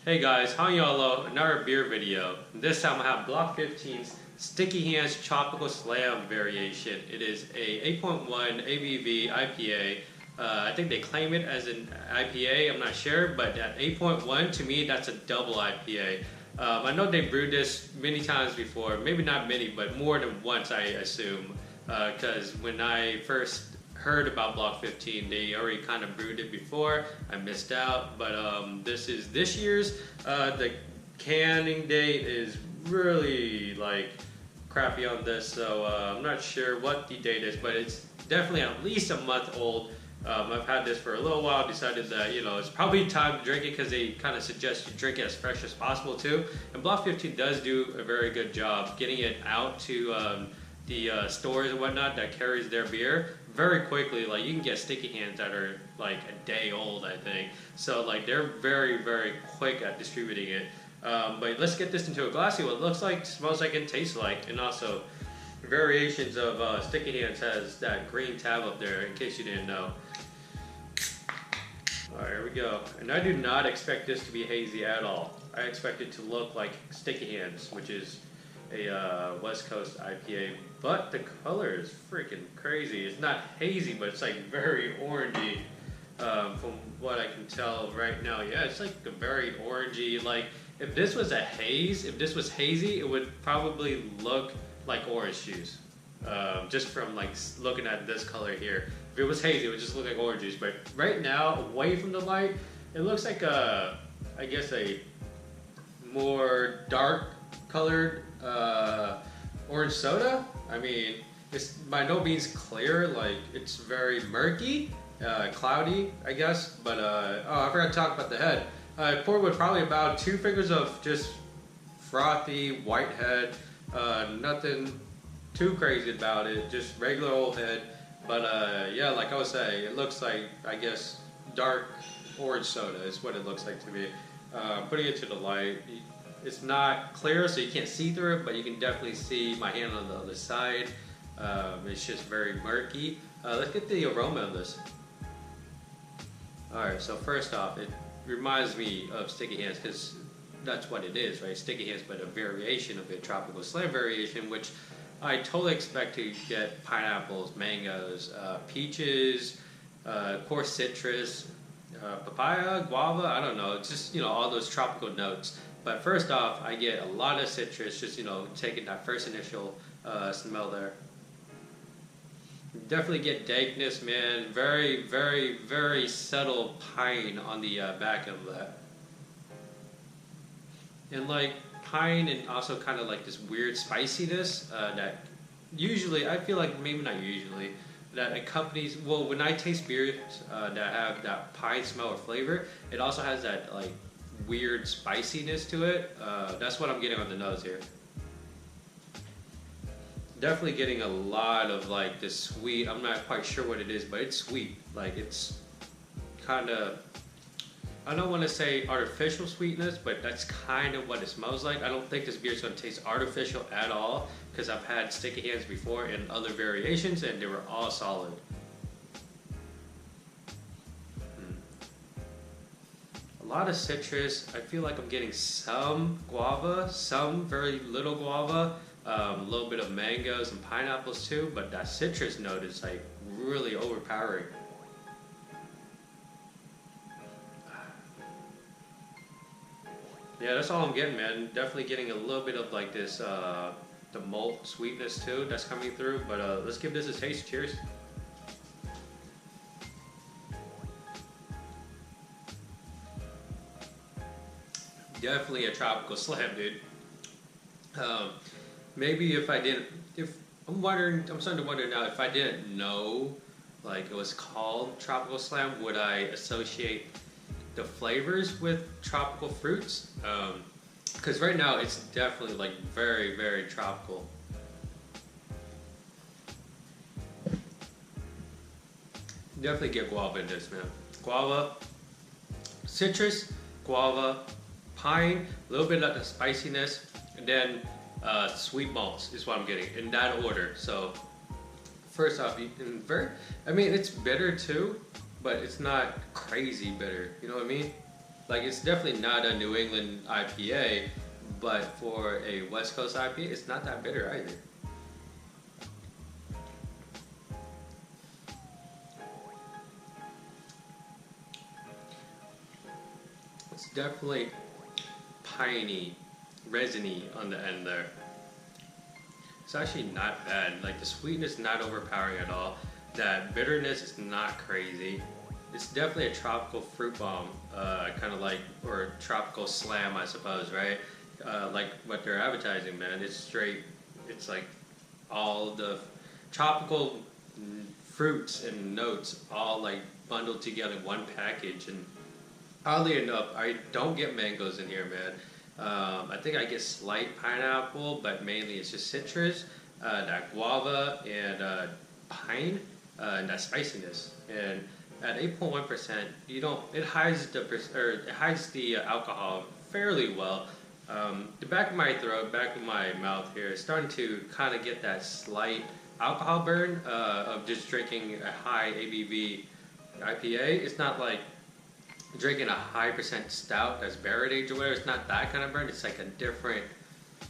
Hey guys, how y'all? Another beer video. This time I have Block 15's Sticky Hands Tropical Slam variation. It is a 8.1 ABV IPA. I think they claim it as an IPA, I'm not sure, but at 8.1 to me that's a double IPA. I know they brewed this many times before, maybe not many, but more than once I assume. Because when I first heard about Block 15, they already kind of brewed it before. I missed out, but this is this year's. The canning date is really like crappy on this, so I'm not sure what the date is, but it's definitely at least a month old. I've had this for a little while, decided that, it's probably time to drink it because they kind of suggest you drink it as fresh as possible too. And Block 15 does do a very good job getting it out to the stores and whatnot that carries their beer very quickly. Like, you can get Sticky Hands that are like a day old, I think. So like they're very, very quick at distributing it. But let's get this into a glass, see what it looks like, smells like, and tastes like. And also, variations of Sticky Hands has that green tab up there, in case you didn't know. Alright, here we go. And I do not expect this to be hazy at all. I expect it to look like Sticky Hands, which is a West Coast IPA, but the color is freaking crazy. It's not hazy, but it's like very orangey, from what I can tell right now. Yeah, it's like a very orangey, like if this was a haze, if this was hazy, it would probably look like orange juice. Just from like looking at this color here. If it was hazy, it would just look like orange juice. But right now, away from the light, it looks like I guess a more dark colored orange soda. I mean, it's by no means clear. Like, it's very murky, cloudy, I guess. But oh, I forgot to talk about the head. I poured with probably about 2 fingers of just frothy white head. Nothing too crazy about it, just regular old head. But yeah, like I was saying, it looks like, I guess, dark orange soda is what it looks like to me. Putting it to the light, it's not clear, so you can't see through it, but you can definitely see my hand on the other side. It's just very murky. Let's get the aroma of this. Alright, so first off, it reminds me of Sticky Hands because that's what it is, right? Sticky Hands, but a variation of it, Tropical Slam variation, which I totally expect to get pineapples, mangoes, peaches, of course citrus, papaya, guava, I don't know. It's just, all those tropical notes. But first off, I get a lot of citrus, just, taking that first initial smell there. Definitely get dankness, man. Very, very, very subtle pine on the back of that. And like pine, and also kind of like this weird spiciness that usually, I feel like, maybe not usually, that accompanies, well, when I taste beers that have that pine smell or flavor, it also has that like weird spiciness to it. That's what I'm getting on the nose here. Definitely getting a lot of like this sweet, I'm not quite sure what it is, but it's sweet. Like, it's kind of, I don't want to say artificial sweetness, but that's kind of what it smells like. I don't think this beer is going to taste artificial at all, because I've had Sticky Hands before in other variations and they were all solid. A lot of citrus. I feel like I'm getting some guava, some very little guava, a little bit of mangoes and pineapples too, but that citrus note is like really overpowering. Yeah, that's all I'm getting, man. Definitely getting a little bit of like this, the malt sweetness too that's coming through. But let's give this a taste. Cheers. Definitely a tropical slam, dude. Maybe if I'm starting to wonder now, if I didn't know like it was called tropical slam, would I associate the flavors with tropical fruits? Because right now it's definitely like very, very tropical. Definitely get guava in this, man. Guava, citrus, guava, pine, a little bit of the spiciness, and then sweet malts is what I'm getting in that order. So first off, I mean, it's bitter too, but it's not crazy bitter. You know what I mean? Like, it's definitely not a New England IPA, but for a West Coast IPA, it's not that bitter either. It's definitely piney, resiny on the end there. It's actually not bad. Like, the sweetness is not overpowering at all. That bitterness is not crazy. It's definitely a tropical fruit bomb, kind of like, or tropical slam, I suppose, right? Like what they're advertising, man. It's straight, it's like all the tropical fruits and notes all like bundled together in one package. And oddly enough, I don't get mangoes in here, man. I think I get slight pineapple, but mainly it's just citrus, that guava, and pine, and that spiciness. And at 8.1%, you don't. It hides the alcohol fairly well. The back of my throat, back of my mouth here is starting to kind of get that slight alcohol burn of just drinking a high ABV IPA. It's not like drinking a high percent stout that's barrel aged or whatever. It's not that kind of burn. It's like a different.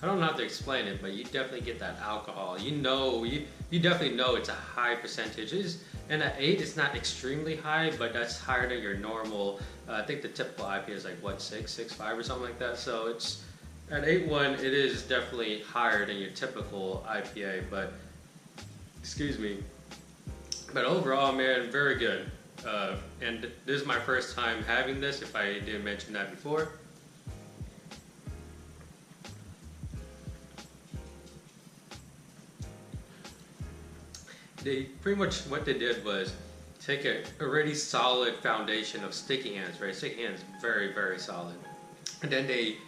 I don't know how to explain it, but you definitely get that alcohol. You know, you definitely know it's a high percentage. And at 8, it's not extremely high, but that's higher than your normal. I think the typical IPA is like what, 6.5 or something like that. So it's at 8.1, it is definitely higher than your typical IPA. But excuse me. But overall, man, very good. And this is my first time having this. If I didn't mention that before. They pretty much what they did was take a already solid foundation of sticky hands, right? Sticky hands, very, very solid. And then they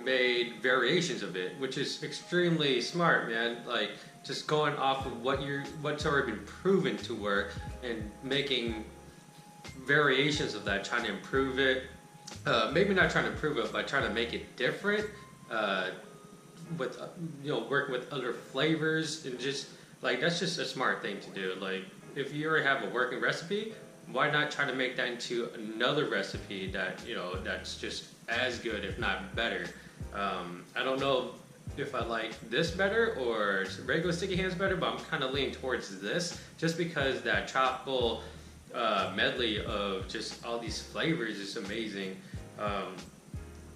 made variations of it, which is extremely smart, man. Like just going off of what's already been proven to work and making variations of that, trying to improve it. Maybe not trying to improve it, but trying to make it different. With working with other flavors and just. Like, that's just a smart thing to do. Like, if you already have a working recipe, why not try to make that into another recipe that, that's just as good, if not better. I don't know if I like this better or regular sticky hands better, but I'm kind of leaning towards this just because that tropical medley of just all these flavors is amazing.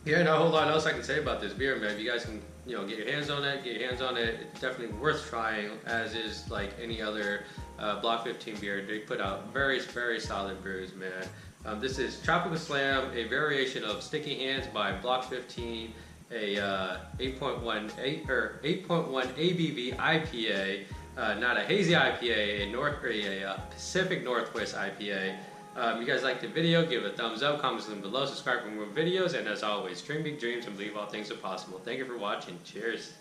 Yeah, not a whole lot else I can say about this beer, man. If you guys can, get your hands on it, It's definitely worth trying, as is like any other Block 15 beer. They put out very, very solid brews, man. This is Tropical Slam, a variation of Sticky Hands by Block 15, a 8.1 ABV IPA, not a hazy IPA, a Pacific Northwest IPA. If you guys like the video, give it a thumbs up, comments down below, subscribe for more videos, and as always, dream big dreams and believe all things are possible. Thank you for watching. Cheers.